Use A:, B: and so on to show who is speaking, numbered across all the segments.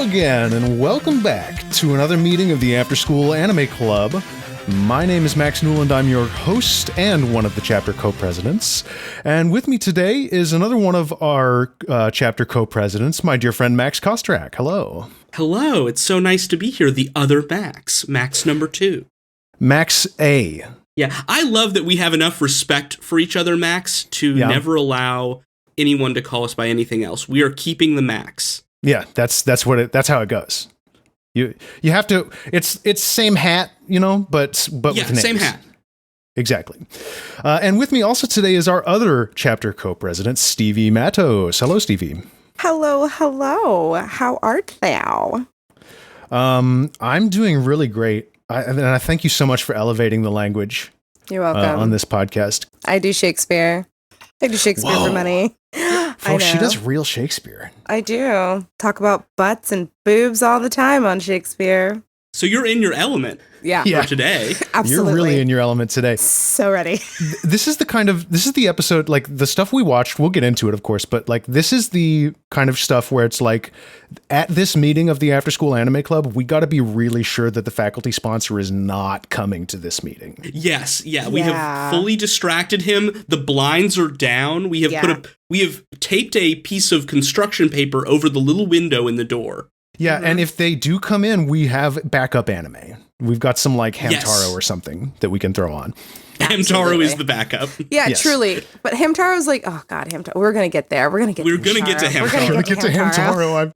A: again, and welcome back to another meeting of the After School Anime Club. My name is Max Newland. I'm your host and one of the chapter co-presidents. And with me today is another one of our chapter co-presidents, my dear friend Max Kostrak. Hello.
B: Hello. It's so nice to be here. The other Max. Max number 2.
A: Max A.
B: Yeah, I love that we have enough respect for each other, Max, to never allow anyone to call us by anything else. We are keeping the Max.
A: Yeah, that's how it goes. You have to. It's same hat, but with names.
B: Same hat.
A: Exactly. And with me also today is our other chapter co-president, Stevie Matos. Hello, Stevie.
C: Hello. How art thou?
A: I'm doing really great. And I thank you so much for elevating the language.
C: You're welcome.
A: On this podcast.
C: I do Shakespeare. I do Shakespeare for money.
A: Folks, she does real Shakespeare.
C: I do. Talk about butts and boobs all the time on Shakespeare.
B: So you're in your element for today.
C: Absolutely.
A: You're really in your element today.
C: So ready.
A: This is the episode, like the stuff we watched, we'll get into it, of course, but like this is the kind of stuff where it's like at this meeting of the After School Anime Club, we got to be really sure that the faculty sponsor is not coming to this meeting.
B: Yes. Yeah. We have fully distracted him. The blinds are down. We have we have taped a piece of construction paper over the little window in the door.
A: Yeah, and if they do come in, we have backup anime. We've got some like Hamtaro or something that we can throw on.
B: Hamtaro is the backup.
C: Yeah, truly. But Hamtaro's like, oh god, Hamtaro. We're gonna get there. We're gonna get to Hamtaro.
A: We're gonna get to Hamtaro.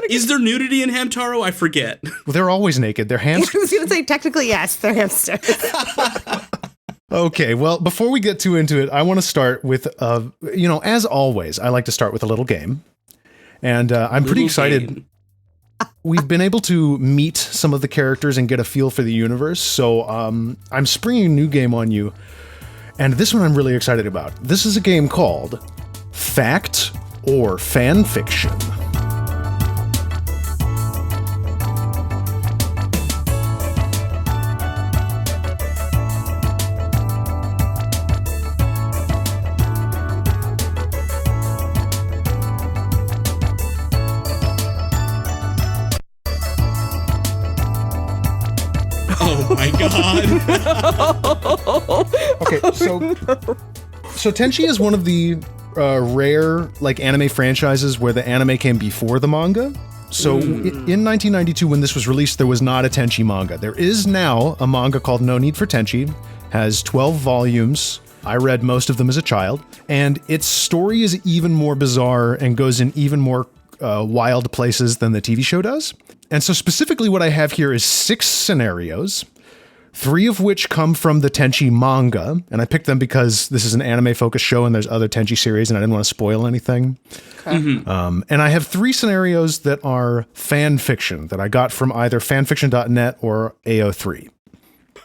B: Is there nudity in Hamtaro? I forget.
A: Well, they're always naked. They're hamsters.
C: I was gonna say technically yes, they're hamsters.
A: Okay, well, before we get too into it, I want to start with, as always, I like to start with a little game. And I'm pretty excited. We've been able to meet some of the characters and get a feel for the universe, so I'm springing a new game on you, and this one I'm really excited about. This is a game called Fact or Fanfiction.
B: Oh my god.
A: Okay, so Tenchi is one of the rare like anime franchises where the anime came before the manga. So in 1992 when this was released, there was not a Tenchi manga. There is now a manga called No Need for Tenchi, has 12 volumes. I read most of them as a child, and its story is even more bizarre and goes in even more wild places than the TV show does. And so specifically what I have here is 6 scenarios, 3 of which come from the Tenchi manga. And I picked them because this is an anime-focused show and there's other Tenchi series and I didn't want to spoil anything. Okay. And I have 3 scenarios that are fan fiction that I got from either fanfiction.net or AO3.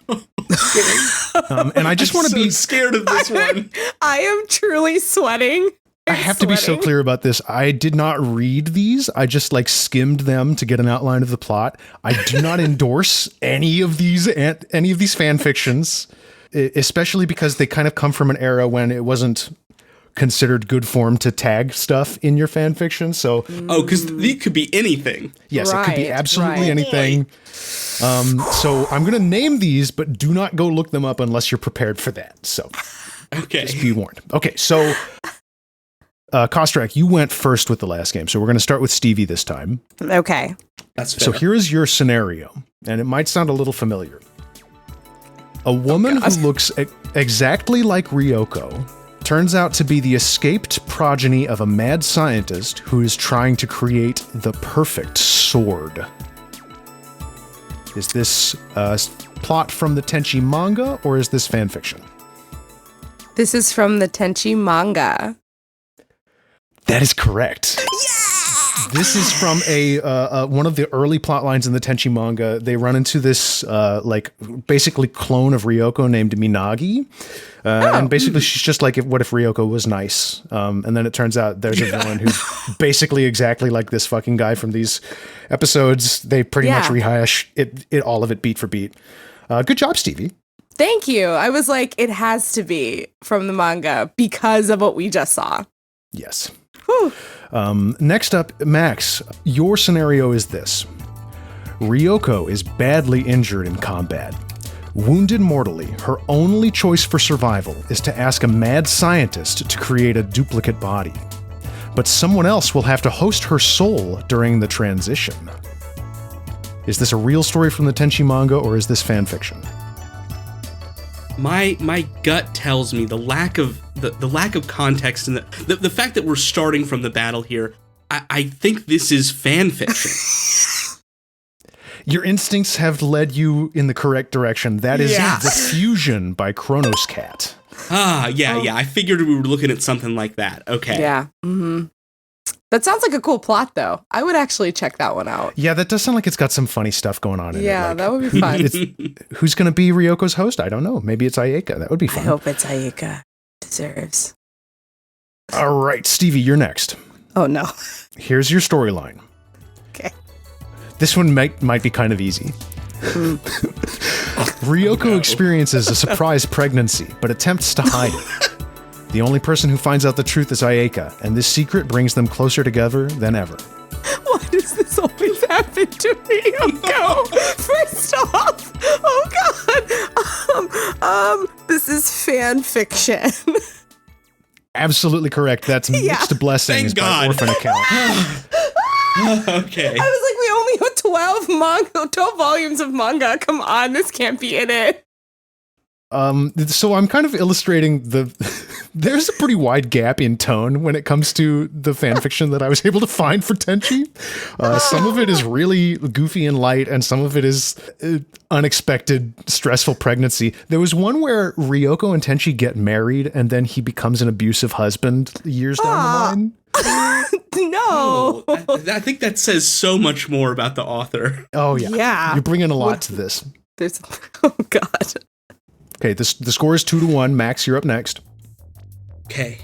A: And I just want to be
B: scared of this one.
C: I am truly sweating.
A: I have to be so clear about this. I did not read these. I just skimmed them to get an outline of the plot. I do not endorse any of these fan fictions, especially because they kind of come from an era when it wasn't considered good form to tag stuff in your fan fiction. So
B: because it could be anything.
A: Yes, it could be absolutely anything. So I'm going to name these, but do not go look them up unless you're prepared for that. So just be warned. Okay, so Kostrak, you went first with the last game, so we're going to start with Stevie this time.
C: Okay.
B: That's fair.
A: So here is your scenario, and it might sound a little familiar. A woman who looks exactly like Ryoko turns out to be the escaped progeny of a mad scientist who is trying to create the perfect sword. Is this plot from the Tenchi manga, or is this fan fiction?
C: This is from the Tenchi manga.
A: That is correct.
C: Yeah!
A: This is from one of the early plot lines in the Tenchi manga. They run into this basically clone of Ryoko named Minagi. And basically she's just like, what if Ryoko was nice? And then it turns out there's a villain who's basically exactly like this fucking guy from these episodes. They pretty much rehash it all of it beat for beat. Good job, Stevie.
C: Thank you. I was like, it has to be from the manga because of what we just saw.
A: Yes. Next up, Max, your scenario is this. Ryoko is badly injured in combat. Wounded mortally, her only choice for survival is to ask a mad scientist to create a duplicate body. But someone else will have to host her soul during the transition. Is this a real story from the Tenchi manga, or is this fan fiction?
B: My gut tells me the lack of context and the fact that we're starting from the battle here. I think this is fan fiction.
A: Your instincts have led you in the correct direction. That is The Fusion by Chronos Cat.
B: Yeah. I figured we were looking at something like that. Okay.
C: Yeah. Mm-hmm. That sounds like a cool plot, though. I would actually check that one out.
A: Yeah, that does sound like it's got some funny stuff going on in it.
C: Yeah, that would be fun.
A: Who's going to be Ryoko's host? I don't know. Maybe it's Ayeka. That would be fun.
C: I hope it's Ayeka. Deserves.
A: All right, Stevie, you're next.
C: Oh, no.
A: Here's your storyline.
C: Okay.
A: This one might be kind of easy. Ryoko experiences a surprise pregnancy, but attempts to hide it. The only person who finds out the truth is Ayeka, and this secret brings them closer together than ever.
C: Why does this always happen to Ryoko? First off, oh god, this is fan fiction.
A: Absolutely correct. That's Mixed Blessings by Orphan Account.
B: Okay.
C: I was like, we only have 12 volumes of manga. Come on, this can't be in it.
A: So I'm kind of illustrating there's a pretty wide gap in tone when it comes to the fan fiction that I was able to find for Tenchi. Some of it is really goofy and light, and some of it is unexpected, stressful pregnancy. There was one where Ryoko and Tenchi get married, and then he becomes an abusive husband years down the line.
C: No.
B: I think that says so much more about the author.
A: Oh, yeah.
C: Yeah.
A: You're bringing a lot to this.
C: Oh, God.
A: Okay, the score is 2-1. Max, you're up next.
B: Okay.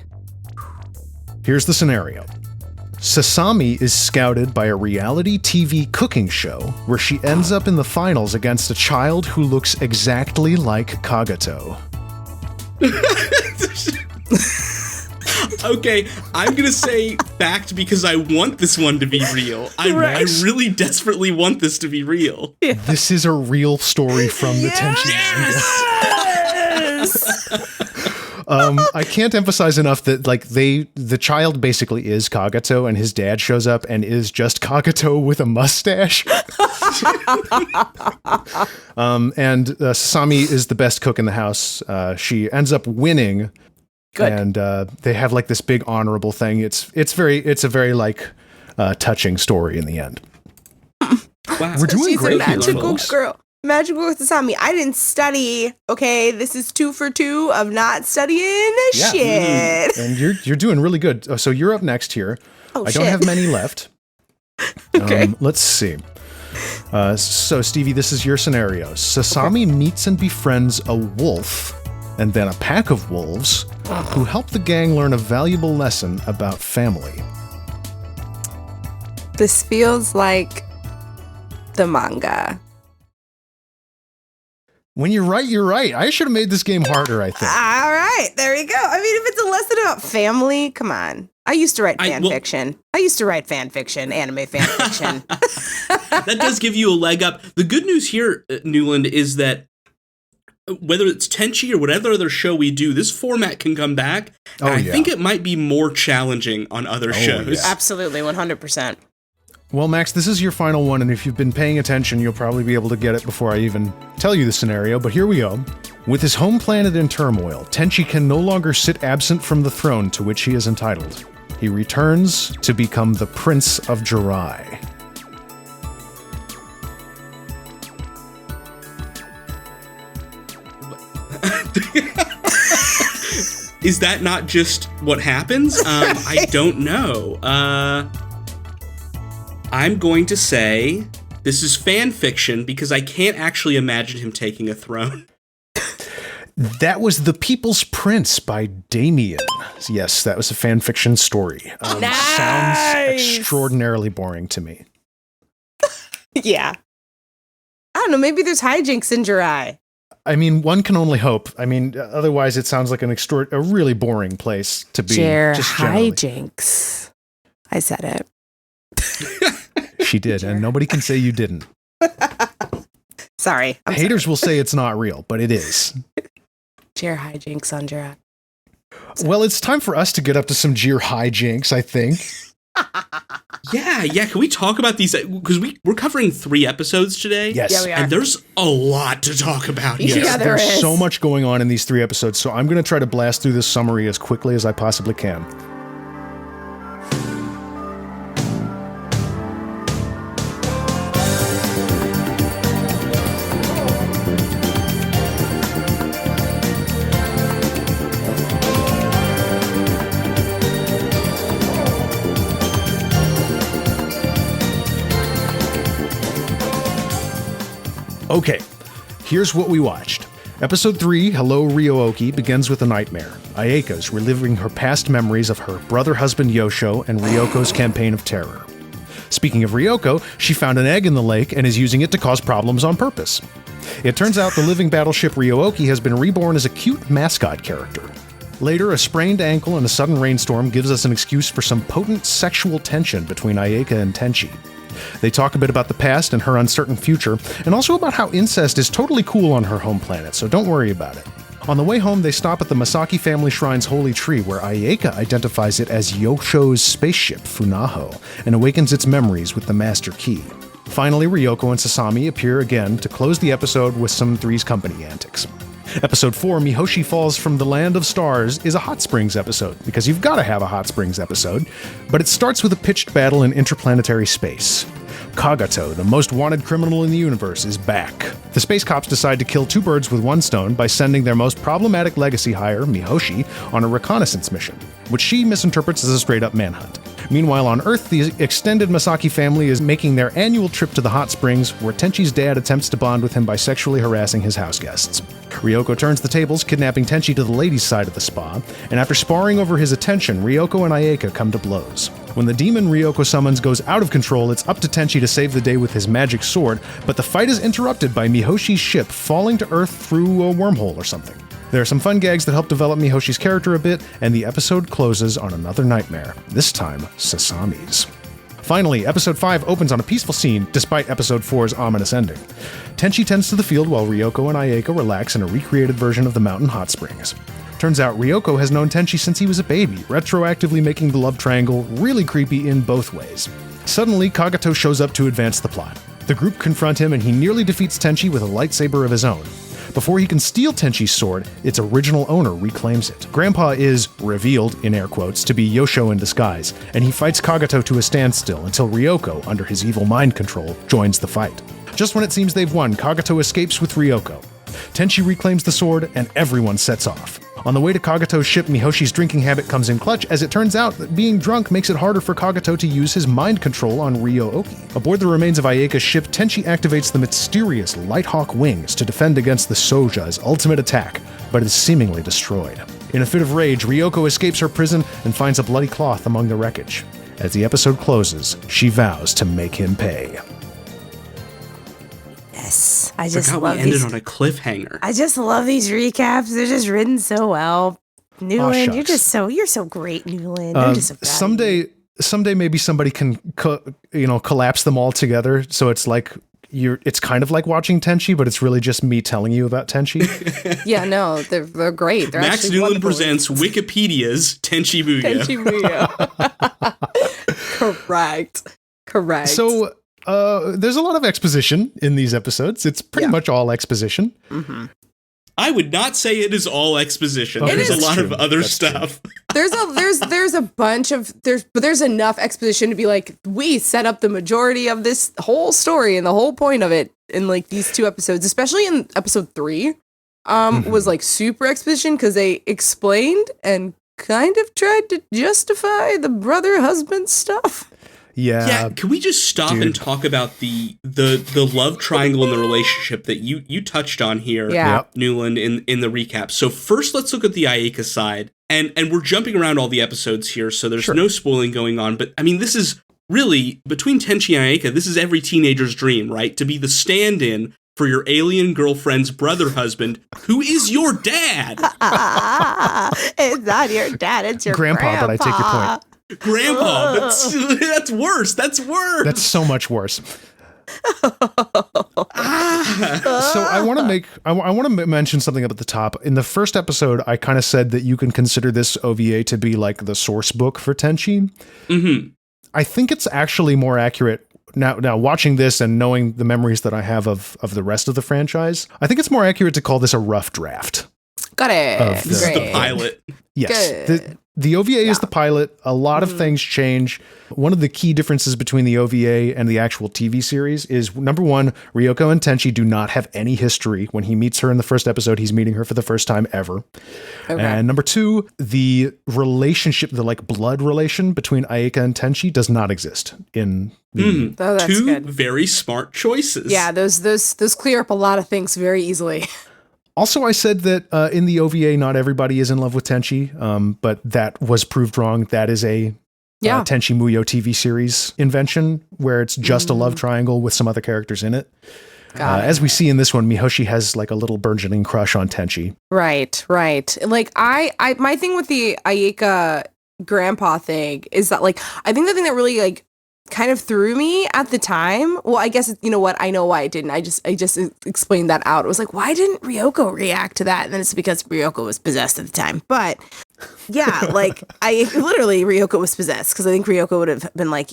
A: Here's the scenario. Sasami is scouted by a reality TV cooking show where she ends up in the finals against a child who looks exactly like Kagato.
B: Okay, I'm gonna say fact because I want this one to be real. I really desperately want this to be real.
A: Yeah. This is a real story from the Tenchi manga. I can't emphasize enough that the child basically is Kagato, and his dad shows up and is just Kagato with a mustache. And Sasami is the best cook in the house. She ends up winning. Good. And they have like this big honorable thing. It's a very touching story in the end.
B: Wow.
A: We're doing great.
C: She's a magical girl. Magical with Sasami. I didn't study. Okay, this is 2 for 2 of not studying shit.
A: And you're doing really good. So you're up next here. I don't have many left.
C: Okay.
A: Let's see. So Stevie, this is your scenario. Sasami meets and befriends a wolf, and then a pack of wolves who help the gang learn a valuable lesson about family.
C: This feels like the manga.
A: When you're right, you're right. I should have made this game harder, I think.
C: All right, there we go. I mean, if it's a lesson about family, come on. I used to write fan fiction. I used to write fan fiction, anime fan fiction.
B: That does give you a leg up. The good news here, Newland, is that whether it's Tenchi or whatever other show we do, this format can come back. And I think it might be more challenging on other shows.
C: Yeah. Absolutely, 100%.
A: Well, Max, this is your final one, and if you've been paying attention, you'll probably be able to get it before I even tell you the scenario, but here we go. With his home planet in turmoil, Tenchi can no longer sit absent from the throne to which he is entitled. He returns to become the Prince of Jirai.
B: Is that not just what happens? I don't know. I'm going to say this is fan fiction because I can't actually imagine him taking a throne.
A: That was The People's Prince by Damien. Yes, that was a fan fiction story.
C: Nice!
A: Sounds extraordinarily boring to me.
C: Yeah. I don't know, maybe there's hijinks in Jirai.
A: I mean, one can only hope. I mean, otherwise it sounds like a really boring place to be.
C: Hijinks. I said
A: it. She did, and nobody can say you didn't.
C: Sorry.
A: Haters will say it's not real, but it is.
C: Jeer hijinks on Jirak.
A: Well, it's time for us to get up to some Jeer hijinks, I think.
B: Yeah. Can we talk about these? Because we're covering 3 episodes today.
A: Yes.
C: Yeah, we are.
B: And there's a lot to talk about here.
C: Yeah, there
A: There's
C: is.
A: so much going on in these 3 episodes, so I'm going to try to blast through this summary as quickly as I possibly can. Okay, here's what we watched. Episode 3, Hello Ryo-Ohki, begins with a nightmare. Ayeka's reliving her past memories of her brother-husband Yosho and Ryoko's campaign of terror. Speaking of Ryoko, she found an egg in the lake and is using it to cause problems on purpose. It turns out the living battleship Ryo-Ohki has been reborn as a cute mascot character. Later, a sprained ankle and a sudden rainstorm gives us an excuse for some potent sexual tension between Ayeka and Tenchi. They talk a bit about the past and her uncertain future, and also about how incest is totally cool on her home planet, so don't worry about it. On the way home, they stop at the Masaki family shrine's holy tree, where Ayeka identifies it as Yosho's spaceship, Funaho, and awakens its memories with the Master Key. Finally, Ryoko and Sasami appear again to close the episode with some Three's Company antics. Episode 4, Mihoshi Falls from the Land of Stars, is a Hot Springs episode, because you've got to have a Hot Springs episode, but it starts with a pitched battle in interplanetary space. Kagato, the most wanted criminal in the universe, is back. The space cops decide to kill 2 birds with 1 stone by sending their most problematic legacy hire, Mihoshi, on a reconnaissance mission, which she misinterprets as a straight-up manhunt. Meanwhile, on Earth, the extended Masaki family is making their annual trip to the hot springs, where Tenchi's dad attempts to bond with him by sexually harassing his house guests. Ryoko turns the tables, kidnapping Tenchi to the ladies' side of the spa, and after sparring over his attention, Ryoko and Ayeka come to blows. When the demon Ryoko summons goes out of control, it's up to Tenchi to save the day with his magic sword, but the fight is interrupted by Mihoshi's ship falling to Earth through a wormhole or something. There are some fun gags that help develop Mihoshi's character a bit, and the episode closes on another nightmare, this time Sasami's. Finally, Episode 5 opens on a peaceful scene, despite Episode 4's ominous ending. Tenchi tends to the field while Ryoko and Ayeka relax in a recreated version of the mountain hot springs. Turns out Ryoko has known Tenchi since he was a baby, retroactively making the love triangle really creepy in both ways. Suddenly, Kagato shows up to advance the plot. The group confront him and he nearly defeats Tenchi with a lightsaber of his own. Before he can steal Tenchi's sword, its original owner reclaims it. Grandpa is revealed, in air quotes, to be Yosho in disguise, and he fights Kagato to a standstill until Ryoko, under his evil mind control, joins the fight. Just when it seems they've won, Kagato escapes with Ryoko. Tenchi reclaims the sword, and everyone sets off. On the way to Kagato's ship, Mihoshi's drinking habit comes in clutch, as it turns out that being drunk makes it harder for Kagato to use his mind control on Ryo-Ohki. Aboard the remains of Ayeka's ship, Tenchi activates the mysterious Lighthawk wings to defend against the Soja's ultimate attack, but is seemingly destroyed. In a fit of rage, Ryoko escapes her prison and finds a bloody cloth among the wreckage. As the episode closes, she vows to make him pay.
C: Yes, I just
B: forgot
C: love
B: we ended
C: these.
B: on a cliffhanger.
C: I just love these recaps. They're just written so well. Newland,
A: shucks.
C: you're so great, Newland. I'm just so proud of you.
A: Someday maybe somebody can collapse them all together, so it's like it's kind of like watching Tenchi, but it's really just me telling you about Tenchi.
C: Yeah, no, they're great. They're
B: Max
C: actually
B: Newland
C: wonderful.
B: presents Wikipedia's Tenchi Muyou.
C: Tenchi Muyou. Correct.
A: So there's a lot of exposition in these episodes. It's pretty much all exposition.
C: Mm-hmm.
B: I would not say it is all exposition. There's a lot of other stuff.
C: There's a bunch of there's enough exposition to be like, we set up the majority of this whole story, and the whole point of it in like these 2 episodes, especially in episode 3, was like super exposition, because they explained and kind of tried to justify the brother-husband stuff.
B: Yeah, can we just stop and talk about the love triangle in the relationship that you touched on here, Newland, in the recap. So first, let's look at the Ayeka side. And we're jumping around all the episodes here, so there's no spoiling going on. But, I mean, this is really, between Tenchi and Ayeka, this is every teenager's dream, right? To be the stand-in for your alien girlfriend's brother-husband, who is your dad.
C: It's not your dad, it's your
A: grandpa. But I take your point.
B: Grandpa, that's worse. That's worse.
A: That's so much worse. So I want to mention something up at the top. In the first episode, I kind of said that you can consider this OVA to be like the source book for Tenchi. Mm-hmm. I think it's actually more accurate now watching this and knowing the memories that I have of the rest of the franchise. I think it's more accurate to call this a rough draft.
C: Got it.
B: This is the pilot.
A: Yes. The OVA is the pilot. A lot of things change. One of the key differences between the OVA and the actual TV series is, number one, Ryoko and Tenchi do not have any history. When he meets her in the first episode, he's meeting her for the first time ever. Okay. And number two, the relationship, the like blood relation between Ayeka and Tenchi does not exist in the
C: that's
B: two
C: good.
B: Very smart choices.
C: Yeah, those clear up a lot of things very easily.
A: Also, I said that in the OVA, not everybody is in love with Tenchi, but that was proved wrong. That is a Tenchi Muyou TV series invention where it's just a love triangle with some other characters in it. As we see in this one, Mihoshi has like a little burgeoning crush on Tenchi. Right.
C: Like I my thing with the Ayeka grandpa thing is that like I think the thing that really like kind of threw me at the time. Well, I guess, you know what? I know why it didn't. I just explained that out. It was like, why didn't Ryoko react to that? And then it's because Ryoko was possessed at the time. But yeah, like Ryoko was possessed because I think Ryoko would have been like,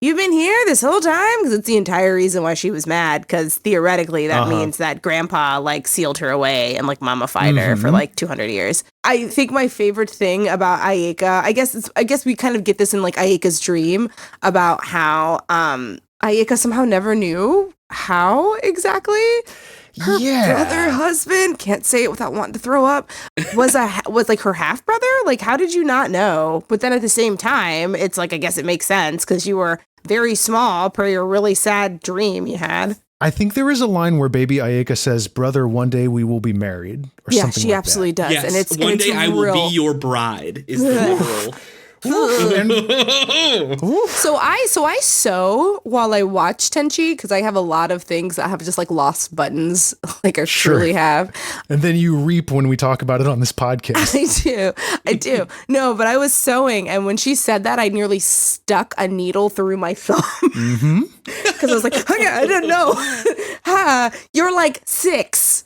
C: you've been here this whole time? Because it's the entire reason why she was mad. Because theoretically, that means that grandpa like sealed her away and like mummified her for like 200 years. I think my favorite thing about Ayeka, I guess we kind of get this in like Ayeka's dream about how Ayeka somehow never knew how exactly her brother husband, can't say it without wanting to throw up, was like her half brother. Like, how did you not know? But then at the same time, it's like, I guess it makes sense because you were very small per your really sad dream you had.
A: I think there is a line where baby Ayeka says, "Brother, one day we will be married," or something like that.
C: Yeah, she absolutely does.
B: Yes,
C: and it's
B: one day I will be your bride is the literal.
C: So I sew while I watch Tenchi because I have a lot of things that have just like lost buttons, like I truly have.
A: And then you reap when we talk about it on this podcast.
C: I do. No, but I was sewing, and when she said that, I nearly stuck a needle through my thumb because I was like, okay, I didn't know. You're like 6.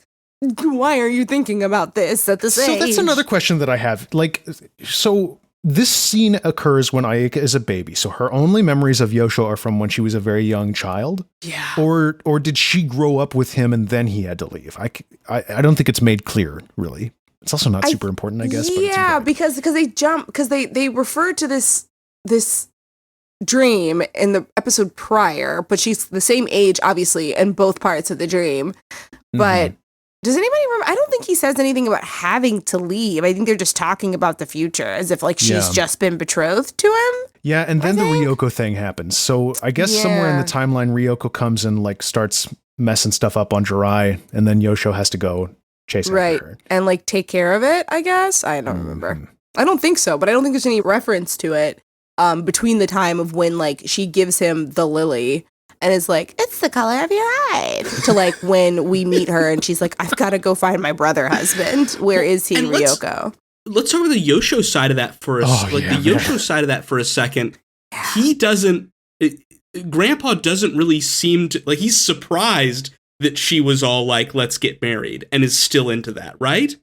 C: Why are you thinking about this at this age?
A: So that's another question that I have. Like, so this scene occurs when Ayeka is a baby, so her only memories of Yosho are from when she was a very young child.
C: Yeah.
A: Or did she grow up with him and then he had to leave? I don't think it's made clear, really. It's also not super important, I guess.
C: Yeah, because they refer to this dream in the episode prior, but she's the same age, obviously, in both parts of the dream. But does anybody remember? I don't think he says anything about having to leave. I think they're just talking about the future as if like she's just been betrothed to him.
A: Yeah, and then the Ryoko thing happens. So I guess somewhere in the timeline, Ryoko comes and like starts messing stuff up on Jirai, and then Yosho has to go chase after her.
C: And like take care of it, I guess. I don't remember. I don't think so, but I don't think there's any reference to it between the time of when like she gives him the lily and is like, it's the color of your hide, to like when we meet her and she's like, I've got to go find my brother husband. Where is he, Ryoko?
B: Let's talk about the Yosho side of that for side of that for a second. Yeah. He doesn't. Grandpa doesn't really seem to like. He's surprised that she was all like, "Let's get married," and is still into that, right?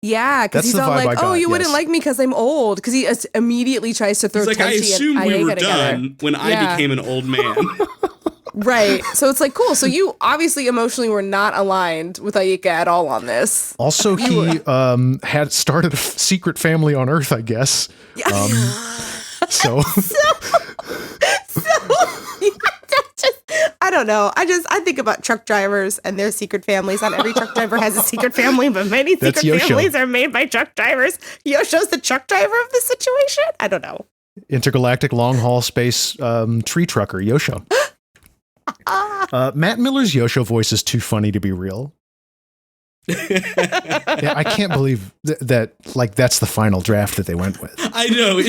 C: Yeah, because he's all like, "Oh, you wouldn't like me because I'm old." Because he immediately tries to throw.
B: He's like,
C: Tenchi
B: I assumed we were
C: together.
B: done when I became an old man.
C: Right. So it's like, cool. So you obviously emotionally were not aligned with Ayeka at all on this.
A: Also, he had started a secret family on Earth, I guess. So I don't know. I think about truck drivers and their secret families. Not every truck driver has a secret family, but many secret families are made by truck drivers. Yosho's the truck driver of the situation? I don't know. Intergalactic long haul space tree trucker, Yosho. Matt Miller's Yosho voice is too funny to be real. Yeah, I can't believe that like that's the final draft that they went with.
B: I know.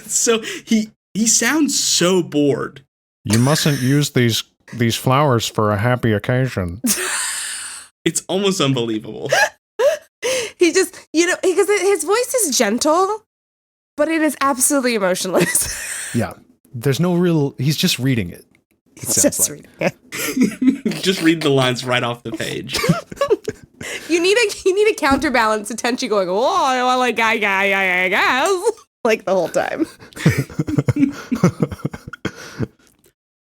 B: So he sounds so bored.
A: You mustn't use these flowers for a happy occasion.
B: It's almost unbelievable.
C: He just, because his voice is gentle, but it is absolutely emotionless.
A: Yeah. There's no real, he's just reading it.
C: Just reading it.
B: Just read the lines right off the page.
C: You need a counterbalance to Tenchi going, whoa, I like guys, like the whole time.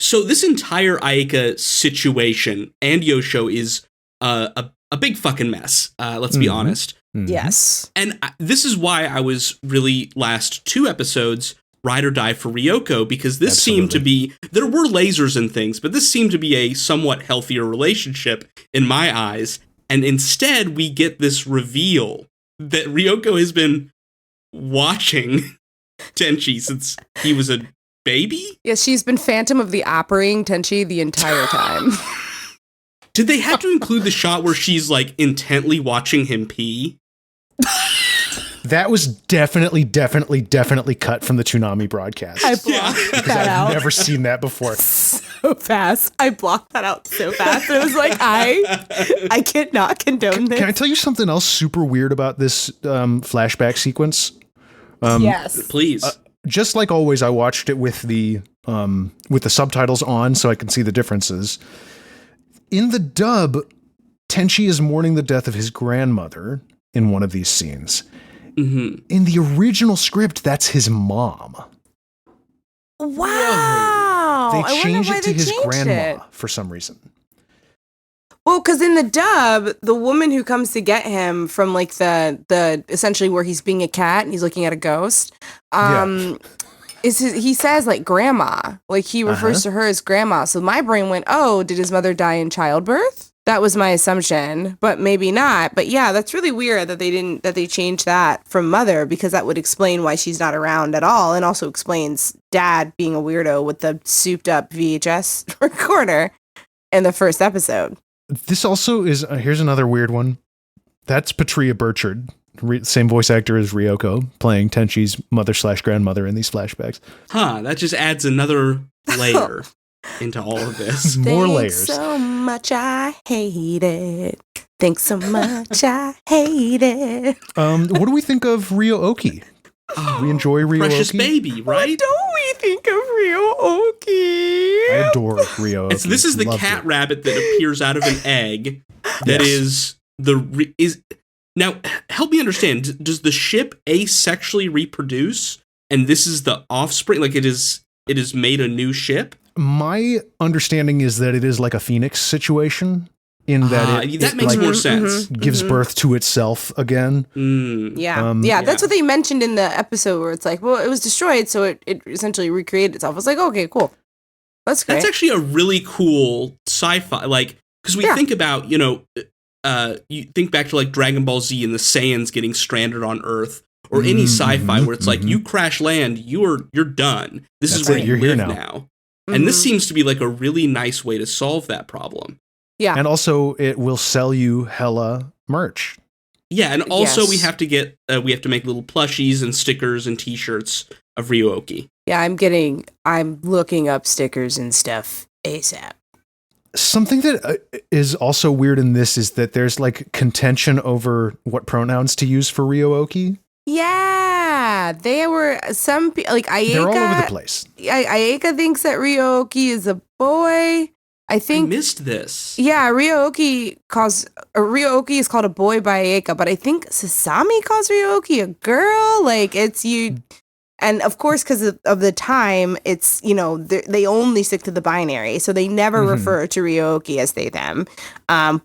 B: So this entire Ayaka situation and Yosho is a big fucking mess. Let's be honest.
A: Mm-hmm.
C: Yes.
B: And this is why I was really last 2 episodes ride or die for Ryoko, because this seemed to be, there were lasers and things, but this seemed to be a somewhat healthier relationship in my eyes. And instead we get this reveal that Ryoko has been watching Tenchi since he was a baby?
C: Yeah, she's been Phantom of the Operating Tenchi the entire time.
B: Did they have to include the shot where she's like intently watching him pee?
A: That was definitely cut from the Tsunami broadcast.
C: I blocked that out.
A: I've never seen that before.
C: So fast. I blocked that out so fast. It was like, I cannot condone this.
A: Can I tell you something else super weird about this flashback sequence?
C: Yes.
B: Please.
A: Just like always, I watched it with the subtitles on so I can see the differences. In the dub, Tenchi is mourning the death of his grandmother in one of these scenes.
B: Mm-hmm.
A: In the original script, that's his mom.
C: Wow.
A: They changed it to his grandma for some reason.
C: Well, because in the dub, the woman who comes to get him from like the essentially where he's being a cat and he's looking at a ghost, he says like grandma, like he refers to her as grandma. So my brain went, oh, did his mother die in childbirth? That was my assumption, but maybe not. But yeah, that's really weird that they changed that from mother, because that would explain why she's not around at all, and also explains dad being a weirdo with the souped up VHS recorder in the first episode.
A: This also is, here's another weird one. That's Patria Burchard, same voice actor as Ryoko, playing Tenchi's mother/grandmother in these flashbacks.
B: Huh, that just adds another layer into all of this.
A: More layers.
C: Thanks so much, I hate it. Thanks so much, I hate it.
A: What do we think of Ryo-Ohki? We enjoy Ryo-Ohki?
B: Precious baby, right?
C: What don't we think of Ryo-Ohki?
A: I adore Ryo-Ohki.
B: This is the
A: Loved
B: cat
A: it.
B: rabbit that appears out of an egg. That is now. Help me understand. Does the ship asexually reproduce, and this is the offspring? Like it is made a new ship.
A: My understanding is that it is like a phoenix situation in that
B: that makes
A: like,
B: more sense.
A: Gives birth to itself again.
C: Yeah, that's what they mentioned in the episode where it's like, well, it was destroyed, so it essentially recreated itself. I was like, okay, cool. That's great.
B: That's actually a really cool sci-fi, like, because we think about, you think back to like Dragon Ball Z and the Saiyans getting stranded on Earth, or any sci-fi where it's like you crash land, you're done. This is where you live now. And this seems to be like a really nice way to solve that problem.
C: Yeah.
A: And also it will sell you hella merch.
B: Yeah, and also we have to make little plushies and stickers and t-shirts of Ryo-Ohki.
C: Yeah, I'm looking up stickers and stuff ASAP.
A: Something that is also weird in this is that there's like contention over what pronouns to use for Ryo-Ohki.
C: Yeah, they were some like Ayaka.
A: They're all over the place.
C: Ayaka thinks that Ryo-Ohki is a boy. I
B: missed this.
C: Yeah, Ryo-Ohki is called a boy by Ayaka, but I think Sasami calls Ryo-Ohki a girl. Like it's you, and of course because of the time, it's they only stick to the binary, so they never refer to Ryo-Ohki as they them,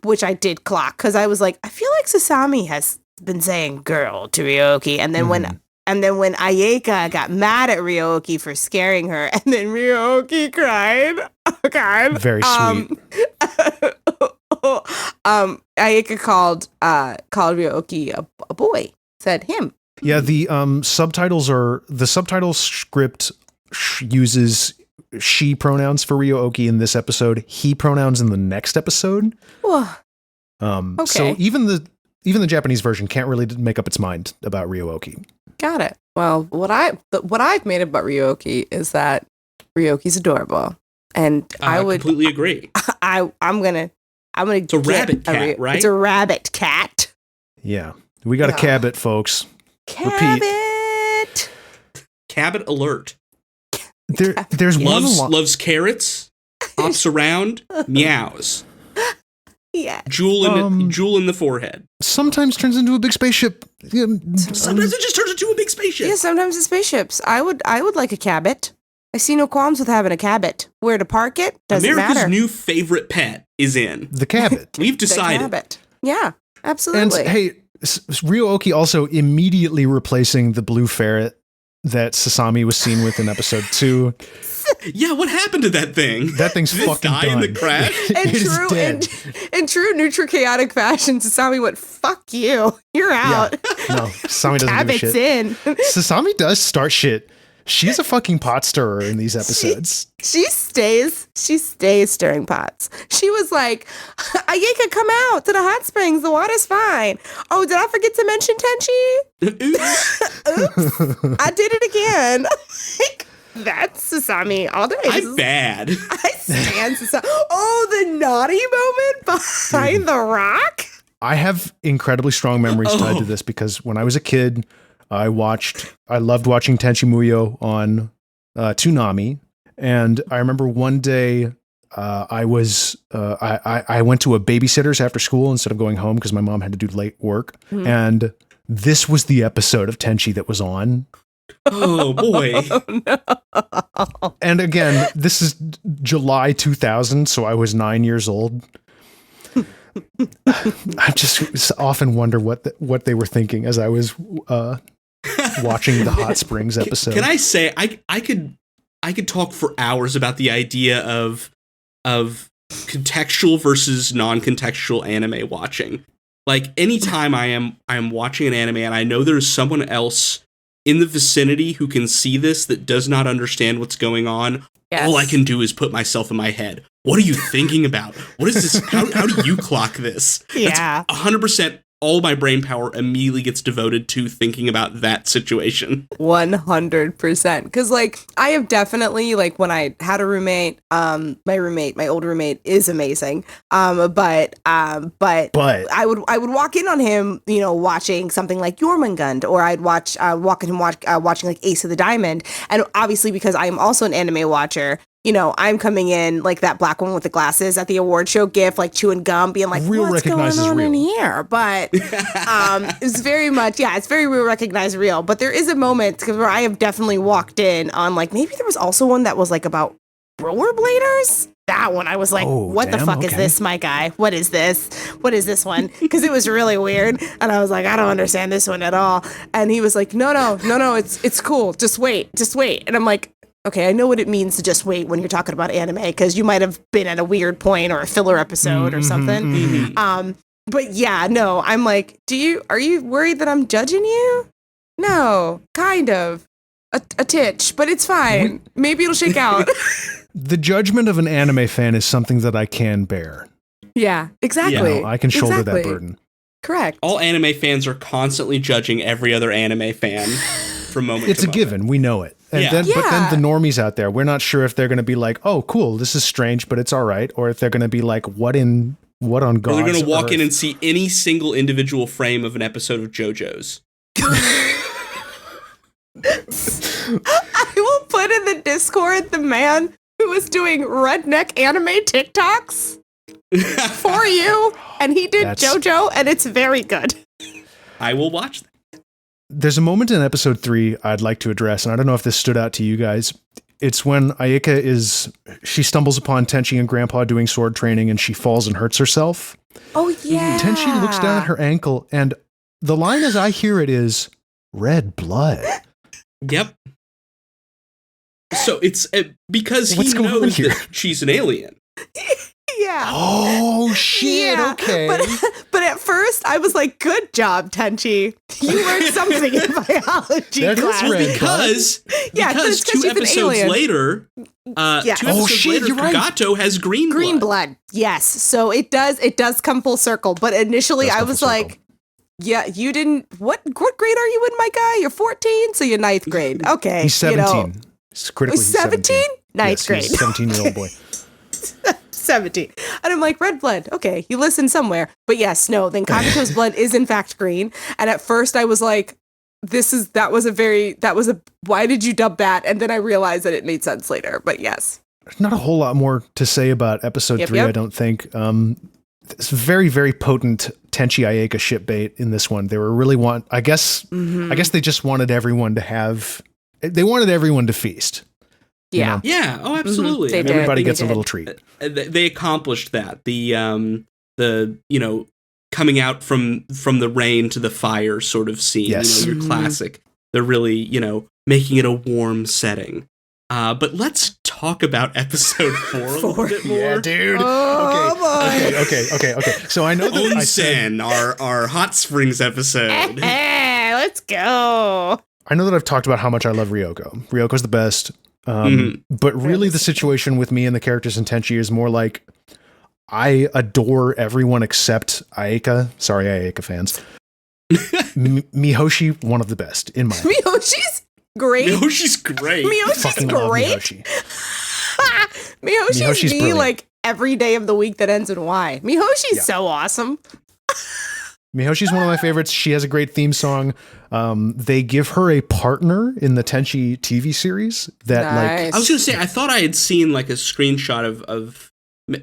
C: which I did clock because I was like, I feel like Sasami has been saying girl to Ryo-Ohki, and then when Ayaka got mad at Ryo-Ohki for scaring her, and then Ryo-Ohki cried. Oh God.
A: Very sweet.
C: Ayaka called Ryo-Ohki a boy. Said him.
A: Yeah, the subtitle script uses she pronouns for Ryo-Ohki in this episode, he pronouns in the next episode.
C: Okay.
A: So even the Japanese version can't really make up its mind about Ryo-Ohki.
C: Got it. Well, what I've made about Ryo-Ohki is that Ryo-Ohki's adorable, and I would
B: completely agree.
C: I'm gonna.
B: It's a rabbit cat, right?
C: It's a rabbit cat.
A: Yeah, we got a cabot, folks.
C: Cabot.
B: Cabot alert.
A: There's one
B: loves carrots, hops around, meows.
C: Yeah.
B: Jewel in the forehead.
A: Sometimes turns into a big spaceship.
B: Sometimes it just turns into a big spaceship.
C: Yeah, sometimes it's spaceships. I would like a cabot. I see no qualms with having a cabot. Where to park it doesn't matter.
B: America's new favorite pet is in
A: the cabot.
B: We've decided.
C: The cabot. Yeah, absolutely.
A: And hey, Ryo-Ohki also immediately replacing the blue ferret that Sasami was seen with in episode 2.
B: Yeah, what happened to that thing?
A: That thing's
B: Did
A: fucking
B: it die
A: done.
B: in the crash?
C: In true neutral-chaotic fashion, Sasami went, fuck you. You're out.
A: Yeah. No, Sasami doesn't give a shit.
C: in.
A: Sasami does start shit. She's a fucking pot stirrer in these episodes.
C: She stays stirring pots. She was like, Ayeka, come out to the hot springs. The water's fine. Oh, did I forget to mention Tenchi? Oops. I did it again. That's Sasami all day.
B: I'm bad.
C: I stand Sasami. Oh, the naughty moment behind the rock?
A: I have incredibly strong memories tied to this because when I was a kid, I loved watching Tenchi Muyou on Toonami, and I remember one day I went to a babysitter's after school instead of going home because my mom had to do late work, and this was the episode of Tenchi that was on.
B: Oh boy!
C: Oh, no.
A: And again, this is July 2000, so I was 9 years old. I just often wonder what they were thinking as I was watching the Hot Springs episode.
B: Can I say I could talk for hours about the idea of contextual versus non-contextual anime watching. Like anytime I am watching an anime and I know there's someone else in the vicinity who can see this that does not understand what's going on, all I can do is put myself in my head. What are you thinking about? What is this? How do you clock this?
C: Yeah.
B: That's 100% all my brain power immediately gets devoted to thinking about that situation.
C: 100%. Because, like, I have definitely, like, when I had a roommate, my old roommate is amazing. But I would walk in on him, you know, watching something like Jormungand, or I'd watching like Ace of the Diamond. And obviously, because I am also an anime watcher, you know, I'm coming in like that black woman with the glasses at the award show gif, like chewing gum, being like,
A: real
C: what's going on
A: real.
C: in here? But it's very much, it's very real, recognize real. But there is a moment where I have definitely walked in on, like, maybe there was also one that was like about rollerbladers. That one, I was like, what the fuck is this, my guy? What is this? What is this one? Because it was really weird. And I was like, I don't understand this one at all. And he was like, no, it's cool. Just wait. And I'm like, okay, I know what it means to just wait when you're talking about anime, because you might have been at a weird point or a filler episode or something. But yeah, no, I'm like, are you worried that I'm judging you? No, kind of. A titch, but it's fine. Maybe it'll shake out.
A: The judgment of an anime fan is something that I can bear.
C: Yeah, exactly.
A: You know, I can shoulder that burden.
C: Correct.
B: All anime fans are constantly judging every other anime fan from moment to moment.
A: It's a given. We know it. And then, but then the normies out there, we're not sure if they're going to be like, oh, cool, this is strange, but it's all right. Or if they're going to be like, what on God's
B: Or they're going to walk
A: earth?
B: in and see any single individual frame of an episode of JoJo's.
C: I will put in the Discord the man who was doing redneck anime TikToks for you, and he did JoJo, and it's very good.
B: I will watch that.
A: There's a moment in episode 3 I'd like to address, and I don't know if this stood out to you guys. It's when Ayeka she stumbles upon Tenchi and Grandpa doing sword training, and she falls and hurts herself.
C: Oh, yeah.
A: Tenchi looks down at her ankle, and the line as I hear it is, red blood.
B: Yep. So it's because he knows that she's an alien.
C: Yeah.
A: Oh, shit. Yeah. Okay.
C: But at first, I was like, good job, Tenchi. You learned something in biology class.
B: Because 2 episodes later, Kagato has green
C: blood. Yes. So it does come full circle. But initially, I was like, yeah, you didn't. What grade are you in, my guy? You're 14, so you're 9th grade. Okay.
A: He's 17. He's critically
C: 17? 9th grade.
A: He's a 17-year-old boy.
C: 17. And I'm like, red blood. Okay, you listen somewhere. But yes, no, then Kagato's blood is in fact green. And at first I was like, why did you dub that? And then I realized that it made sense later. But yes.
A: There's not a whole lot more to say about episode 3, I don't think. It's very, very potent Tenchi Ayeka shipbait in this one. They were really I guess they just wanted everyone to feast.
C: Yeah.
A: You know?
B: Yeah. Oh, absolutely.
C: Mm-hmm.
A: Everybody gets a little treat.
B: They accomplished that. The coming out from the rain to the fire sort of scene.
A: Yes.
B: Your classic. They're really, making it a warm setting. But let's talk about episode 4 a little bit more.
A: Yeah, dude.
C: Oh,
A: Okay. So I know that
B: Onsen, our hot springs episode.
C: Let's go.
A: I know that I've talked about how much I love Ryoko. Ryoko's the best. But really the situation with me and the characters in Tenchi is more like I adore everyone except Ayeka. Sorry, Ayeka fans. Mihoshi, one of the best in my opinion.
C: Miyoshi's great.
B: Miyoshi's great.
C: Miyoshi's great.
A: Mihoshi.
C: Miyoshi's me
A: brilliant.
C: like every day of the week that ends in Y. Mihoshi's so awesome.
A: Mihoshi's one of my favorites. She has a great theme song. They give her a partner in the Tenchi TV series that
C: Nice.
B: I was gonna say, I thought I had seen like a screenshot of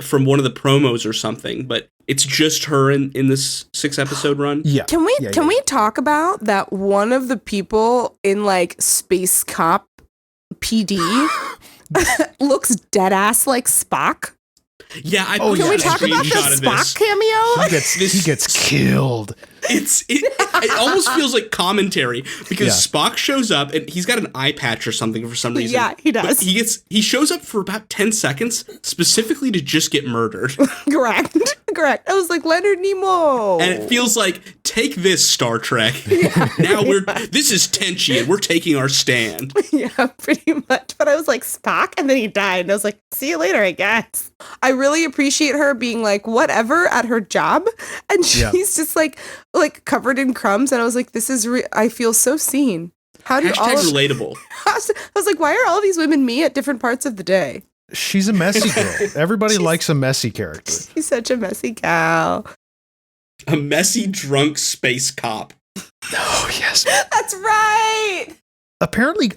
B: from one of the promos or something, but it's just her in this 6-episode run.
A: Yeah.
C: Can we talk about that one of the people in like Space Cop PD looks dead ass like Spock?
B: Yeah,
C: Can we talk about the Spock cameo?
A: He gets killed.
B: It almost feels like commentary because Spock shows up and he's got an eye patch or something for some reason.
C: Yeah, he does.
B: But he shows up for about 10 seconds specifically to just get murdered.
C: Correct. I was like, Leonard Nimoy.
B: And it feels like, take this, Star Trek. Now this is Tenchi and we're taking our stand.
C: Yeah, pretty much. But I was like, Spock? And then he died. And I was like, see you later, I guess. I really appreciate her being like, whatever at her job. And she's just like covered in crumbs. And I was like, this is, I feel so seen. How do
B: relatable.
C: I was like, why are all these women me at different parts of the day?
A: She's a messy girl. Everybody likes a messy character.
C: She's such a messy gal.
B: A messy, drunk space cop.
A: Oh, yes.
C: That's right.
A: Apparently,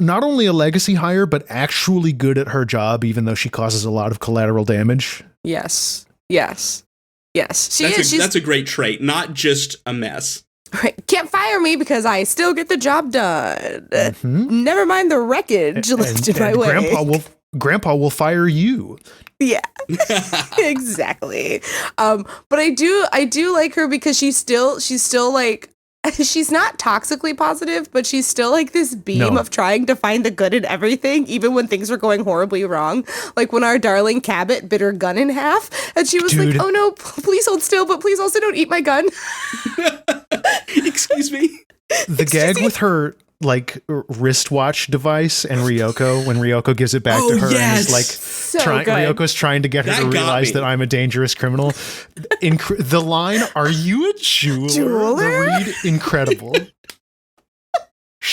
A: not only a legacy hire, but actually good at her job, even though she causes a lot of collateral damage.
C: Yes.
B: That's a great trait, not just a mess.
C: Right. Can't fire me because I still get the job done. Never mind the wreckage left in my way.
A: Grandpa will fire you.
C: Yeah, exactly. But I do like her because she's still like, she's not toxically positive, but she's still like this beam of trying to find the good in everything, even when things are going horribly wrong. Like when our darling Cabot bit her gun in half, and she was like, "Oh no, please hold still, but please also don't eat my gun."
B: Excuse me.
A: The gag with her like wristwatch device and Ryoko, when Ryoko gives it back to her and is like Ryoko's trying to get her to realize that I'm a dangerous criminal. The line, "Are you a jeweler?" The read, incredible. Because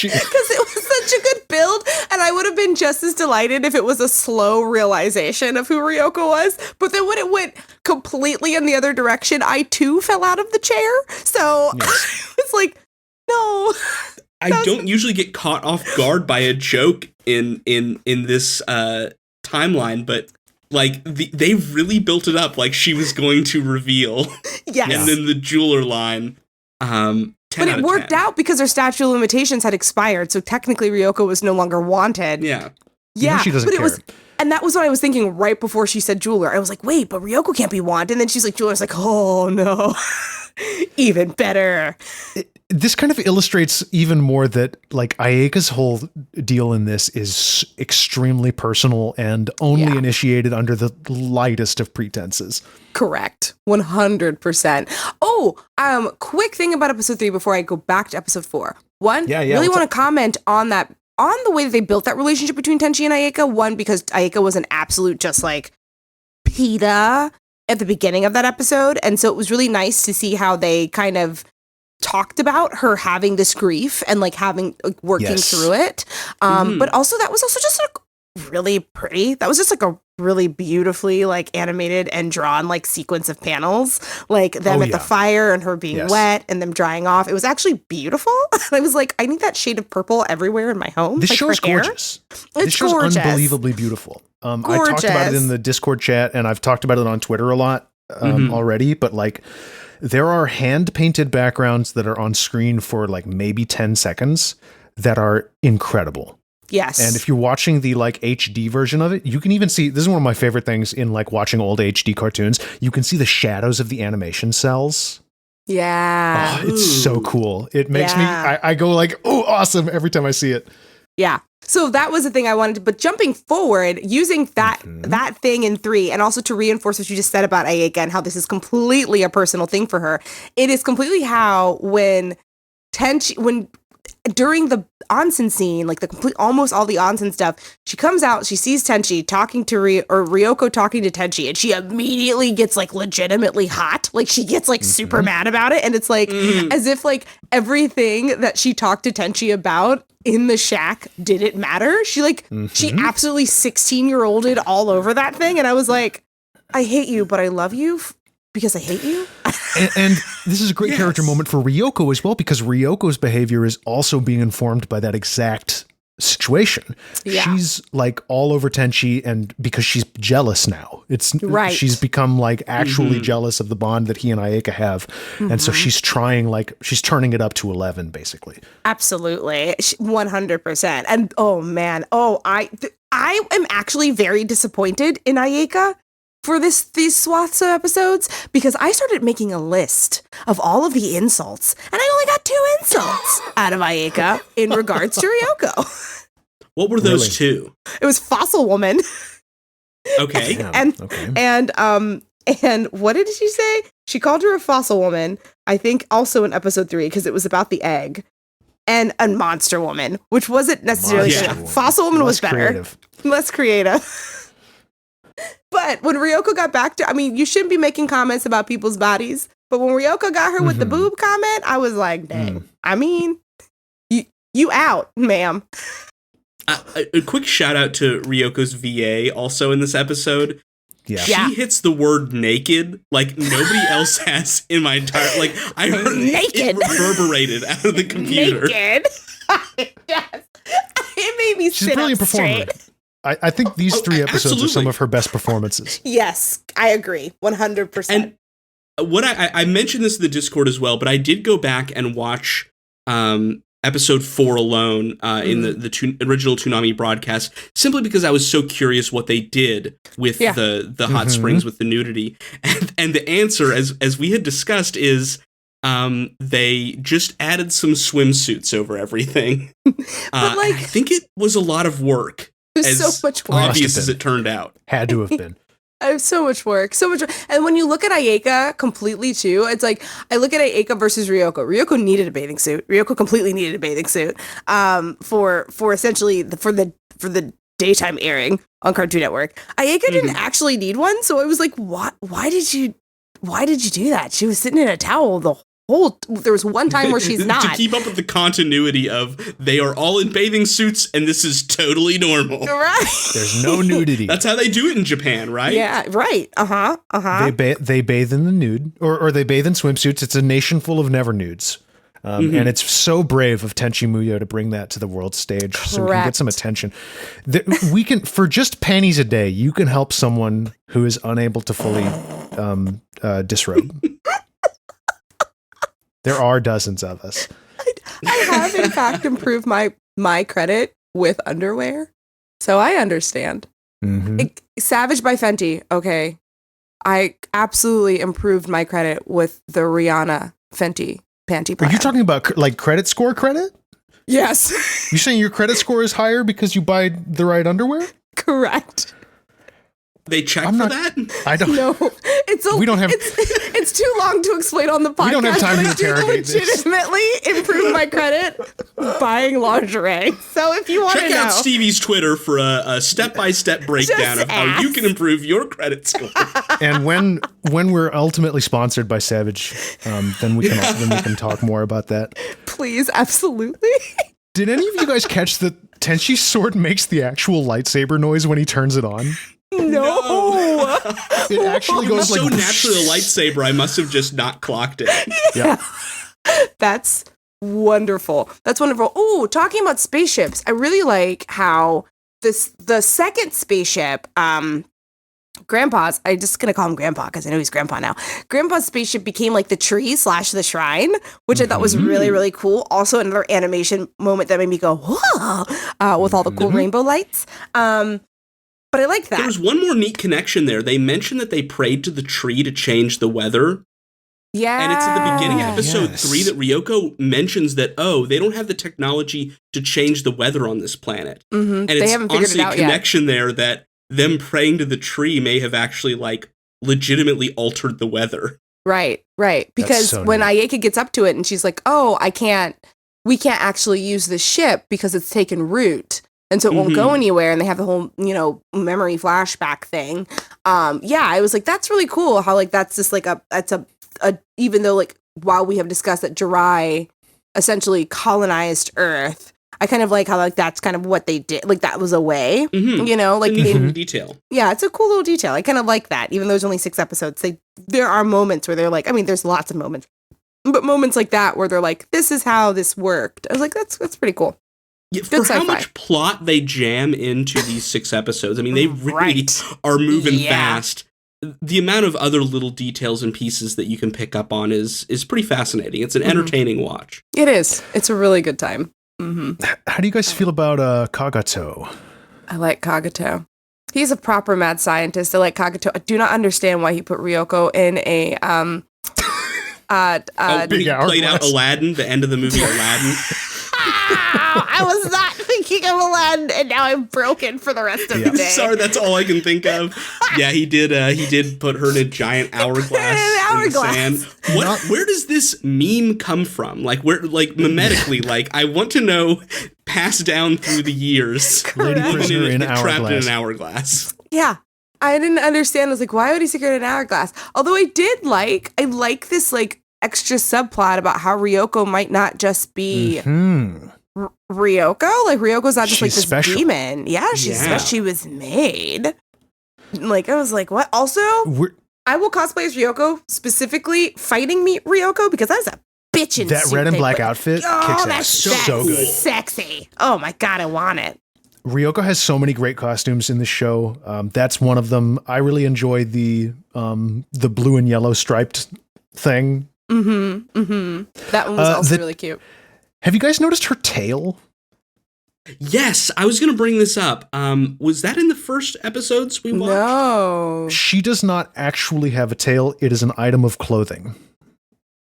C: it was such a good build, and I would have been just as delighted if it was a slow realization of who Ryoko was. But then when it went completely in the other direction, I too fell out of the chair. So I was like, no.
B: I don't usually get caught off guard by a joke in this timeline, but like they really built it up like she was going to reveal.
C: Yes.
B: And then the jeweler line.
C: But it worked out because her statute of limitations had expired, so technically Ryoko was no longer wanted.
B: Yeah.
C: Yeah,
A: she doesn't care.
C: And that was what I was thinking right before she said jeweler. I was like, wait, but Ryoko can't be wanted. And then she's like, jeweler's like, oh no, even better.
A: This kind of illustrates even more that like Ayeka's whole deal in this is extremely personal and only initiated under the lightest of pretenses.
C: Correct. 100%. Oh, quick thing about episode 3 before I go back to episode 4. One, really want to comment on that, on the way that they built that relationship between Tenchi and Ayeka. One, because Ayeka was an absolute just like PETA at the beginning of that episode. And so it was really nice to see how they kind of talked about her having this grief and like having like working through it. But also that was also just really pretty. That was just like a really beautifully like animated and drawn like sequence of panels, like them at the fire and her being wet and them drying off. It was actually beautiful. I was like, I need that shade of purple everywhere in my home.
A: This
C: like,
A: show's gorgeous. This show's unbelievably beautiful. I talked about it in the Discord chat, and I've talked about it on Twitter a lot already, but like there are hand painted backgrounds that are on screen for like maybe 10 seconds that are incredible.
C: Yes.
A: And if you're watching the like HD version of it, you can even see, this is one of my favorite things in like watching old HD cartoons. You can see the shadows of the animation cells.
C: Yeah.
A: Oh, it's so cool. It makes me, I go like, oh, awesome every time I see it.
C: Yeah. So that was the thing I wanted to, but jumping forward, using that thing in 3, and also to reinforce what you just said about Ayaka and how this is completely a personal thing for her. It is completely how when during the onsen scene, like almost all the onsen stuff, she comes out, she sees Tenchi talking to Ryoko talking to Tenchi, and she immediately gets like legitimately hot. Like she gets like super mad about it. And it's like as if like everything that she talked to Tenchi about in the shack didn't matter. She like, she absolutely 16-year-olded all over that thing. And I was like, I hate you, but I love you because I hate you.
A: and this is a great character moment for Ryoko as well, because Ryoko's behavior is also being informed by that exact situation. Yeah. She's like all over Tenchi, and because she's jealous now. She's become like actually jealous of the bond that he and Ayaka have. And so she's turning it up to 11 basically.
C: Absolutely. 100%. And oh man, I am actually very disappointed in Ayaka for these swaths of episodes, because I started making a list of all of the insults, and I only got 2 insults out of Ayaka in regards to Ryoko.
B: What were those 2?
C: It was fossil woman.
B: Okay.
C: And what did she say? She called her a fossil woman, I think also in episode 3, because it was about the egg. And a monster woman, which wasn't necessarily fossil woman was better. Less creative. But when Ryoko got back to, I mean, you shouldn't be making comments about people's bodies, but when Ryoko got her with the boob comment, I was like, dang. I mean, you out, ma'am.
B: A quick shout out to Ryoko's VA also in this episode.
A: Yeah.
B: She hits the word naked like nobody else has in my entire, like, I heard naked. It reverberated out of the computer.
C: Naked? Yes. It made me sit up straight.
A: I think these 3 episodes are some of her best performances.
C: Yes, I agree. 100%.
B: And what I mentioned this in the Discord as well, but I did go back and watch episode 4 alone in the original Toonami broadcast, simply because I was so curious what they did with the hot springs with the nudity. And the answer, as we had discussed, is they just added some swimsuits over everything. I think it was a lot of work.
C: It was so much work.
B: Obvious as it turned out.
A: Had to have been.
C: So much work. And when you look at Ayaka completely too, it's like, I look at Ayaka versus Ryoko. Ryoko needed a bathing suit. Ryoko completely needed a bathing suit for essentially for the daytime airing on Cartoon Network. Ayaka didn't actually need one. So I was like, what? Why did you do that? She was sitting in a towel the there was one time where she's not.
B: To keep up with the continuity of they are all in bathing suits and this is totally normal.
C: Right.
A: There's no nudity.
B: That's how they do it in Japan, right?
C: Yeah, right.
A: They bathe in the nude, or they bathe in swimsuits. It's a nation full of never nudes. And it's so brave of Tenchi Muyou to bring that to the world stage. So we can get some attention. We can, for just pennies a day, you can help someone who is unable to fully disrobe. There are dozens of us.
C: I have, in fact, improved my credit with underwear. So I understand. Savage by Fenty. Okay. I absolutely improved my credit with the Rihanna Fenty panty plan.
A: Are you talking about like credit score credit?
C: Yes.
A: You're saying your credit score is higher because you buy the right underwear?
C: Correct.
B: They check for that?
A: I don't know.
C: We don't have. It's too long to explain on the podcast.
A: We don't have time to interrogate this.
C: Legitimately improve my credit buying lingerie. So if you want to know,
B: check out Stevie's Twitter for a step-by-step breakdown of how you can improve your credit score.
A: And when we're ultimately sponsored by Savage, then we can talk more about that.
C: Please, absolutely.
A: Did any of you guys catch that Tenchi's sword makes the actual lightsaber noise when he turns it on?
C: No.
A: It actually goes
B: so
A: like
B: naturally a lightsaber. I must have just not clocked it.
A: Yeah.
C: That's wonderful. That's wonderful. Oh, talking about spaceships, I really like how the second spaceship, Grandpa's, I'm just gonna call him Grandpa because I know he's Grandpa now. Grandpa's spaceship became like the tree / the shrine, which I thought was really, really cool. Also, another animation moment that made me go, whoa, with all the cool rainbow lights. But I like that.
B: There was one more neat connection there. They mentioned that they prayed to the tree to change the weather.
C: Yeah.
B: And it's at the beginning of episode 3 that Ryoko mentions that, they don't have the technology to change the weather on this planet.
C: Mm-hmm.
B: And
C: they
B: it's
C: haven't figured
B: honestly
C: it out
B: a connection there that them praying to the tree may have actually, like, legitimately altered the weather.
C: Right. Because when Ayeka gets up to it and she's like, we can't actually use the ship because it's taken root. And so it won't go anywhere. And they have the whole, memory flashback thing. I was like, that's really cool. How like, that's just like even though like, while we have discussed that Jirai essentially colonized Earth, I kind of like how like, that's kind of what they did. Like that was a way, like
B: in detail.
C: Yeah. It's a cool little detail. I kind of like that. Even though there's only 6 episodes, there are moments where they're like, I mean, there's lots of moments, but moments like that where they're like, this is how this worked. I was like, that's pretty cool.
B: Yeah, for how much plot they jam into these 6 episodes, I mean, they really are moving fast. The amount of other little details and pieces that you can pick up on is pretty fascinating. It's an entertaining watch.
C: It is. It's a really good time. Mm-hmm.
A: How do you guys feel about Kagato?
C: I like Kagato. He's a proper mad scientist. I like Kagato. I do not understand why he put Ryoko in a
B: he played out Aladdin, the end of the movie Aladdin.
C: I was not thinking of Aladdin, and now I'm broken for the rest of the day.
B: Sorry, that's all I can think of. Yeah, he did put her in a giant hourglass in the sand. Where does this meme come from? Like, memetically, like, I want to know, passed down through the years.
A: Lady prisoner in
B: trapped in an hourglass.
C: Yeah. I didn't understand. I was like, why would he stick her in an hourglass? Although I like this, like, extra subplot about how Ryoko might not just be Ryoko. Like, Ryoko's not just like this special demon. Yeah, she was made. Like, I was like, what? Also, I will cosplay as Ryoko, specifically fighting me Ryoko, because that's a bitchin'
A: that red and black outfit kicks ass. So good.
C: Sexy. Oh my God, I want it.
A: Ryoko has so many great costumes in this show. That's one of them. I really enjoy the blue and yellow striped thing.
C: That one was also really cute.
A: Have you guys noticed her tail?
B: Yes, I was going to bring this up. Was that in the first episodes we watched?
C: No.
A: She does not actually have a tail. It is an item of clothing.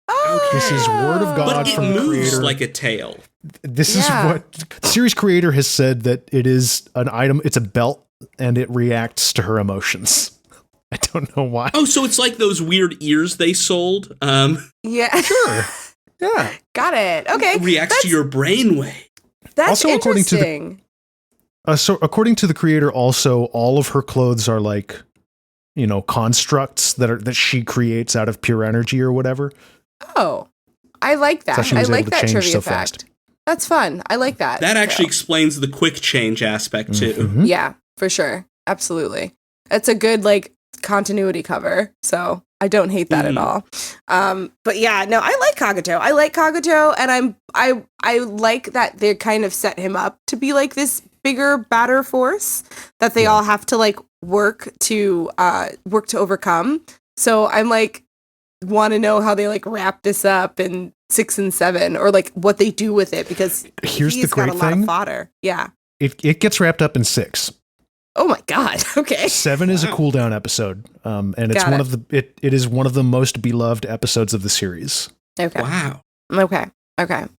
C: Oh.
A: This is word of God from the creator.
B: But it moves like a tail.
A: This is what the series creator has said, that it is an item. It's a belt, and it reacts to her emotions. I don't know why.
B: Oh, so it's like those weird ears they sold?
C: Yeah.
A: Sure. Yeah.
C: Got it. Okay.
B: It reacts to your brainwave.
C: That's
A: also,
C: interesting.
A: According to the creator, also, all of her clothes are like, constructs that she creates out of pure energy or whatever.
C: Oh, I like that. I like that trivia fact.
A: Fast.
C: That's fun. I like that.
B: That actually explains the quick change aspect too.
A: Mm-hmm.
C: Yeah, for sure. Absolutely. It's a good continuity cover. So I don't hate that at all. But yeah, no, I like Kagato. And I like that they kind of set him up to be like this bigger, badder force that they all have to work to overcome. So I'm want to know how they wrap this up in 6 and 7, or what they do with it, because
A: here's
C: he's
A: the great
C: got a lot
A: thing.
C: of fodder. Yeah.
A: It gets wrapped up in 6.
C: Oh my God. Okay.
A: 7 is a cool down episode. And it's it is one of the most beloved episodes of the series.
C: Okay.
B: Wow.
C: Okay.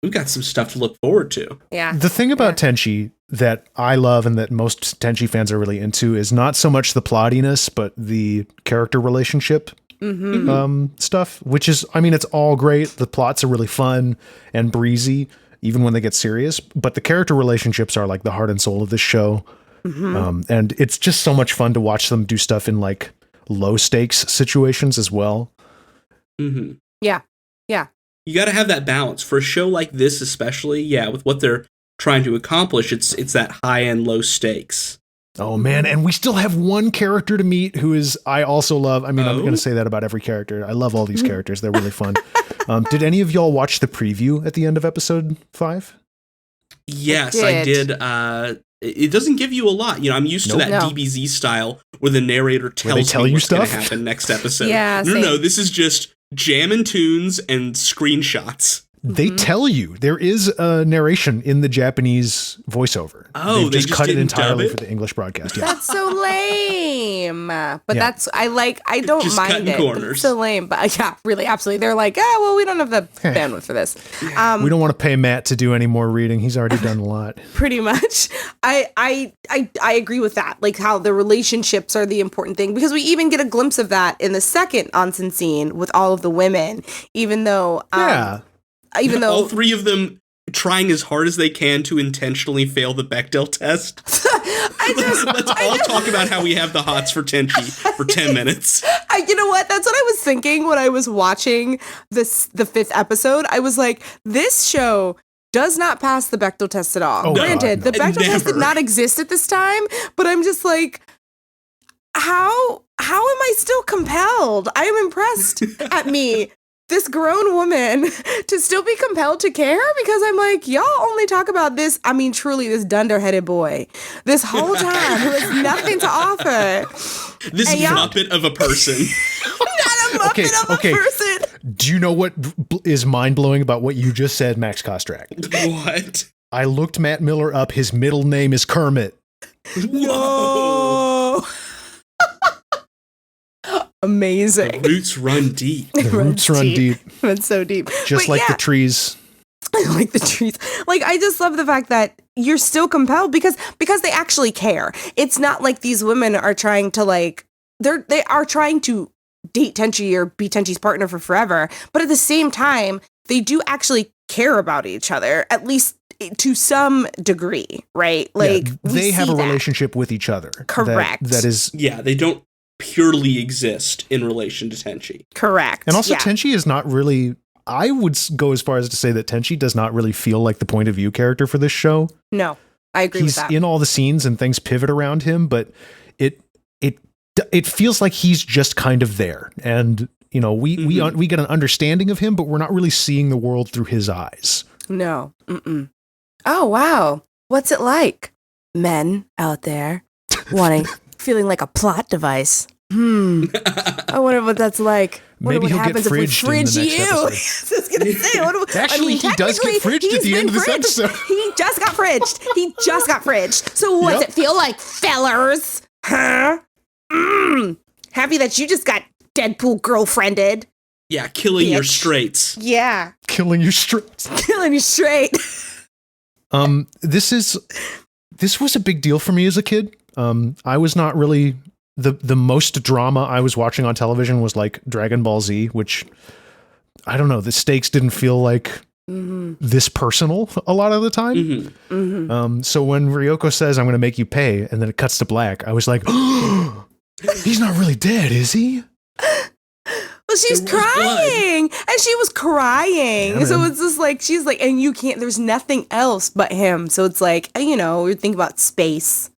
B: We've got some stuff to look forward to.
C: Yeah.
A: The thing about Tenchi that I love and that most Tenchi fans are really into is not so much the plottiness, but the character relationship stuff, which is, it's all great. The plots are really fun and breezy, even when they get serious, but the character relationships are the heart and soul of this show. And it's just so much fun to watch them do stuff in low stakes situations as well.
C: Yeah.
B: You got to have that balance for a show like this, especially. Yeah, with what they're trying to accomplish. It's that high and low stakes.
A: Oh man, and we still have one character to meet who is I also love. I mean, I'm going to say that about every character. I love all these characters. They're really fun. Did any of y'all watch the preview at the end of episode 5?
B: Yes, I did. It doesn't give you a lot. You know, I'm used to that DBZ style where the narrator tells me what's going to happen next episode. No, this is just jamming tunes and screenshots.
A: They tell you there is a narration in the Japanese voiceover.
B: Oh,
A: they just cut it entirely for the English broadcast. Yeah.
C: That's so lame. But I don't
B: just
C: mind it. It's so lame. But yeah, really, absolutely. They're like, well, we don't have the bandwidth for this.
A: We don't want to pay Matt to do any more reading. He's already done a lot.
C: Pretty much. I agree with that. Like how the relationships are the important thing, because we even get a glimpse of that in the second onsen scene with all of the women, even though
B: all three of them trying as hard as they can to intentionally fail the Bechdel test. Let's all talk about how we have the hots for Tenchi for 10 minutes.
C: You know what? That's what I was thinking when I was watching the 5th episode. I was like, this show does not pass the Bechdel test at all. Granted, the Bechdel test did not exist at this time, but I'm just like, how am I still compelled? I am impressed at me, this grown woman, to still be compelled to care, because I'm like, y'all only talk about this, I mean, truly, this dunderheaded boy this whole time who has nothing to offer.
B: This muppet of a person.
C: Not a muppet of a person.
A: Do you know what is mind-blowing about what you just said, Max Kostrak?
B: What?
A: I looked Matt Miller up. His middle name is Kermit.
C: Whoa. Amazing.
B: The roots run deep.
A: The roots run deep.
C: It's so deep.
A: Just like the trees.
C: Like the trees. Like, I just love the fact that you're still compelled because they actually care. It's not like these women are trying to they are trying to date Tenchi or be Tenchi's partner for forever. But at the same time, they do actually care about each other, at least to some degree, right? Like,
A: they have a relationship with each other.
C: Correct.
A: That is.
B: Yeah, they don't purely exist in relation to Tenchi.
C: Correct.
A: And also Tenchi is not really, I would go as far as to say that Tenchi does not really feel like the point of view character for this show.
C: No, I agree with that.
A: He's in all the scenes and things pivot around him, but it feels like he's just kind of there. And, you know, we get an understanding of him, but we're not really seeing the world through his eyes.
C: No. Mm-mm. Oh, wow. What's it like? Men out there feeling like a plot device. I wonder what that's like.
A: Maybe he'll get fridged if we fridge you.
C: I was gonna say,
A: actually, he does get fridged at the end of this episode.
C: He just got fridged. So what's it feel like, fellers? Huh? Happy that you just got Deadpool girlfriended.
B: Yeah, killing your straights.
C: Yeah.
A: Killing you straight. This was a big deal for me as a kid. I was not really the most drama I was watching on television was like Dragon Ball Z, which I don't know, the stakes didn't feel like this personal a lot of the time. So when Ryoko says, I'm going to make you pay, and then it cuts to black, I was like, oh, he's not really dead, is he?
C: Well, she's crying, and she was crying. Yeah, so it's just like, she's like, and you can't, there's nothing else but him. So it's like, you know, we think about space,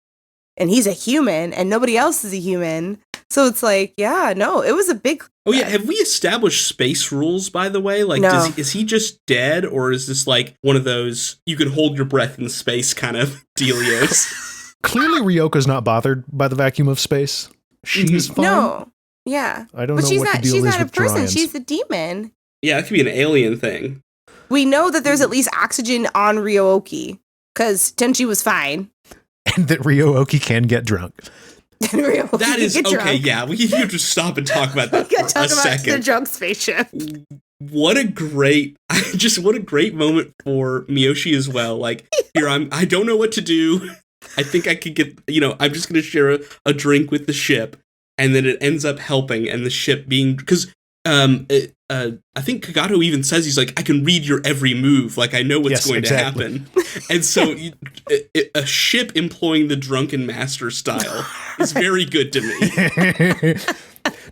C: and he's a human, and nobody else is a human. So it's like, yeah, no, it was a big.
B: Oh yeah, have we established space rules, by the way? Like,
C: no.
B: Is he just dead, or is this like one of those you can hold your breath in space kind of dealios?
A: Clearly, Ryoko's not bothered by the vacuum of space. She's fine.
C: No. Yeah.
A: I don't know what the deal is with
C: she's not a person.
A: Dryans.
C: She's a demon.
B: Yeah, it could be an alien thing.
C: We know that there's at least oxygen on Ryo-Ohki, because Tenchi was fine.
A: And that Ryo-Ohki can get drunk.
B: That is okay. Drunk. Yeah, we can just stop and talk about that for a second.
C: The drunk spaceship.
B: What a great moment for Miyoshi as well. Like, here I don't know what to do. I think I could get, I'm just going to share a drink with the ship. And then it ends up helping, and the ship being, because I think Kagato even says, he's like, I can read your every move, like I know what's going to happen. And so a ship employing the drunken master style is very good to me.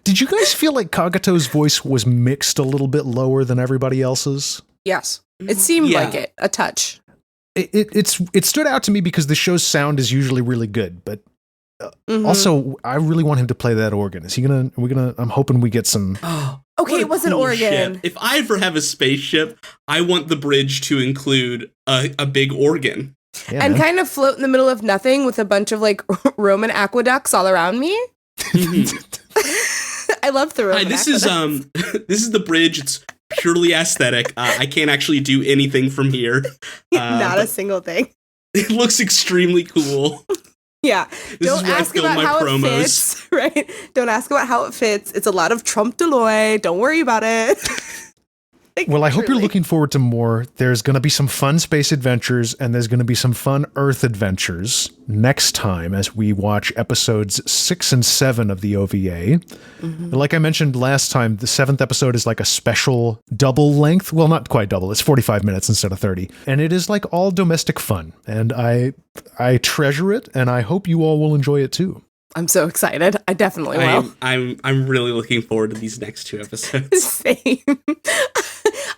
A: Did you guys feel like Kagato's voice was mixed a little bit lower than everybody else's?
C: Yes. It seemed like it, a touch.
A: it stood out to me because the show's sound is usually really good, but also I really want him to play that organ. Is he gonna? I'm hoping we get some.
C: Okay, it was an organ.
B: Ship. If I ever have a spaceship, I want the bridge to include a big organ.
A: Yeah,
C: and
A: man.
C: kind of float in the middle of nothing with a bunch of like Roman aqueducts all around me. I love the Roman
B: this
C: aqueducts.
B: This is the bridge. It's purely aesthetic. I can't actually do anything from here.
C: Not a single thing.
B: It looks extremely cool.
C: Yeah. Don't ask about how
B: promos.
C: it fits, right? Don't ask about how it fits. It's a lot of Trump Deloy. Don't worry about it.
A: Well, I hope you're looking forward to more. There's going to be some fun space adventures, and there's going to be some fun Earth adventures next time as we watch episodes 6 and 7 of the OVA. Like I mentioned last time, the 7th episode is like a special double length. Well, not quite double. It's 45 minutes instead of 30. And it is like all domestic fun. And I treasure it, and I hope you all will enjoy it too.
C: I'm so excited. I definitely will.
B: I'm really looking forward to these next 2 episodes.
C: Same.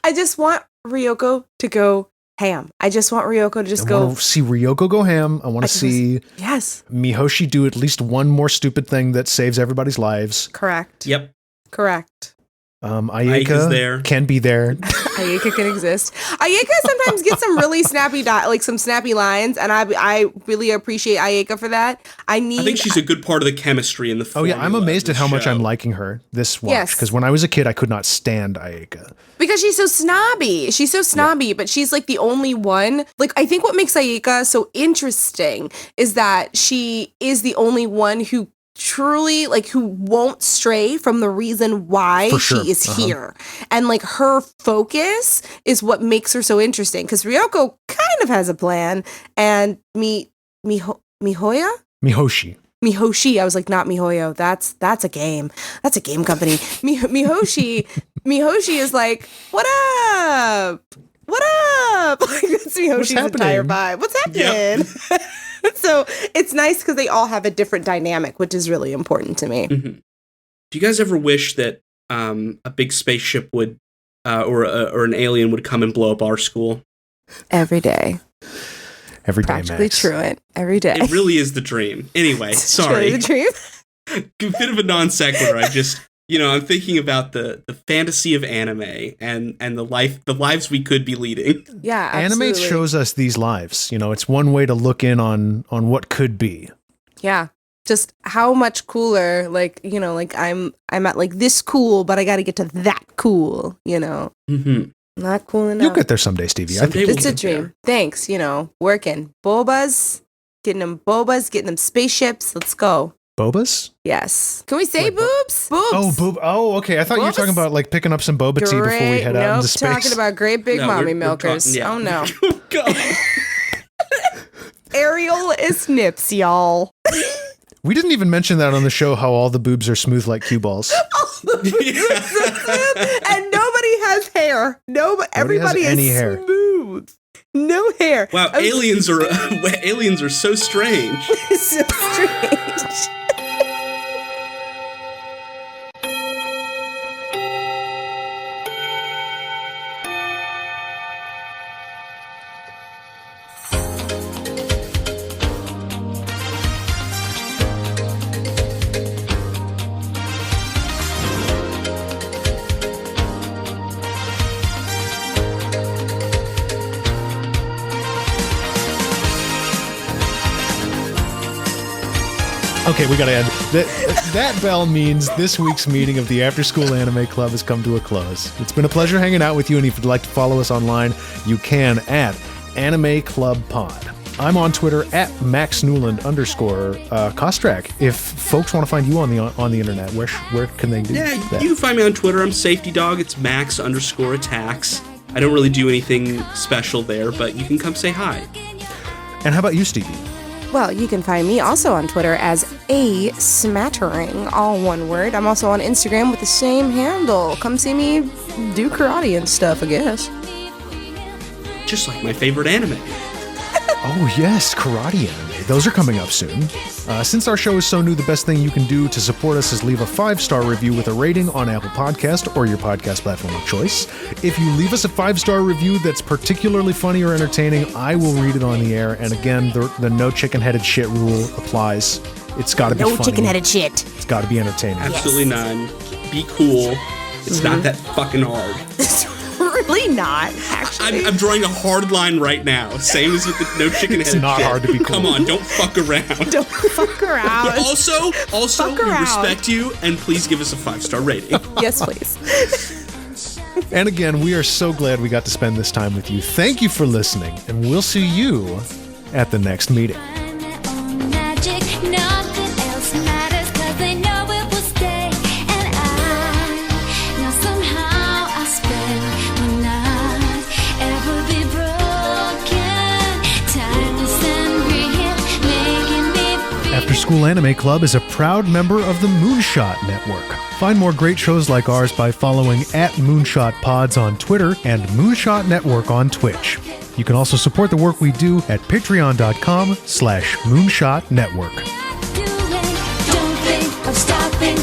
C: I just want Ryoko to go ham. I just want Ryoko to just go.
A: I want to see Ryoko go ham. I want to see Mihoshi do at least one more stupid thing that saves everybody's lives.
C: Correct.
B: Yep.
C: Correct.
A: Ayeka
B: there.
A: Can be there.
C: Ayeka can exist. Ayeka sometimes gets some really snappy some snappy lines, and I really appreciate Ayeka for that. I
B: think she's a good part of the chemistry in the formula.
A: I'm amazed at how much I'm liking her this watch, because when I was a kid, I could not stand Ayeka.
C: Because she's so snobby. But she's like the only one. Like, I think what makes Ayeka so interesting is that she is the only one who truly, like, who won't stray from the reason why she is here. And like, her focus is what makes her so interesting, because Ryoko kind of has a plan, and Mihoshi. I was like, not MiHoYo. That's a game. That's a game company. Mihoshi is like, what up? What up? Like, that's Mihoshi's entire vibe. What's happening? Yep. So it's nice because they all have a different dynamic, which is really important to me.
B: Do you guys ever wish that a big spaceship would, or an alien would come and blow up our school?
C: Every day.
A: Every day,
C: Practically
A: Max.
C: truant. Every day.
B: It really is the dream. Anyway, sorry.
C: The dream.
B: Bit of a non sequitur. I just, I'm thinking about the fantasy of anime and the lives we could be leading.
C: Yeah, absolutely.
A: Anime shows us these lives. It's one way to look in on what could be.
C: Yeah. Just how much cooler, like, I'm at like this cool, but I got to get to that cool, Not cool enough.
A: You'll get there someday, Stevie.
C: It's a dream. There. Thanks, working. Bobas, getting them spaceships. Let's go.
A: Bobas?
C: Yes. Can we say boobs? Boobs.
A: Oh, boob. Oh, okay. I thought you were talking about like picking up some boba tea before we head out into space.
C: Talking about great big mommy milkers. Oh no.
B: Oh, God.
C: Ariel is nips, y'all.
A: We didn't even mention that on the show, how all the boobs are smooth like cue balls.
C: And nobody has hair. Everybody
A: has any
C: is
A: hair.
C: Smooth. No hair.
B: Wow, aliens are so strange.
C: So strange.
A: Okay, we gotta end. That bell means this week's meeting of the After School Anime Club has come to a close. It's been a pleasure hanging out with you, and if you'd like to follow us online, you can at Anime Club Pod. I'm on Twitter at @MaxNewland_Kostrak. If folks want to find you on the internet, where can they do that?
B: You can find me on Twitter. I'm Safety Dog. It's Max_attacks. I don't really do anything special there, but you can come say hi.
A: And how about you, Stevie?
C: Well, you can find me also on Twitter as A Smattering, all one word. I'm also on Instagram with the same handle. Come see me do karate and stuff, I guess.
B: Just like my favorite anime.
A: Oh yes, karate anime. those are coming up soon. Since our show is so new, the best thing you can do to support us is leave a 5-star review with a rating on Apple Podcast or your podcast platform of choice. If you leave us a 5-star review that's particularly funny or entertaining, I will read it on the air. And again, the no chicken-headed shit rule applies. It's got to be funny.
D: No chicken-headed shit.
A: It's got to be entertaining.
B: Absolutely none. Be cool. It's not that fucking hard.
D: Really not, actually.
B: I'm drawing a hard line right now. Same as with the no chicken headed
A: It's not hard to be cool.
B: Come on, don't fuck around.
D: Don't fuck around.
B: But also,
D: Fuck
B: we
D: around.
B: respect you, and please give us a 5-star rating.
C: Yes, please.
A: And again, we are so glad we got to spend this time with you. Thank you for listening, and we'll see you at the next meeting.
E: Magic, nothing else matters 'cause they know it will stay. And I know somehow I spell will not ever be broken. Timeless and real, making me feel.
A: After School Anime Club is a proud member of the Moonshot Network. Find more great shows like ours by following @MoonshotPods on Twitter and Moonshot Network on Twitch. You can also support the work we do at patreon.com/moonshotnetwork.
E: Don't think of stopping.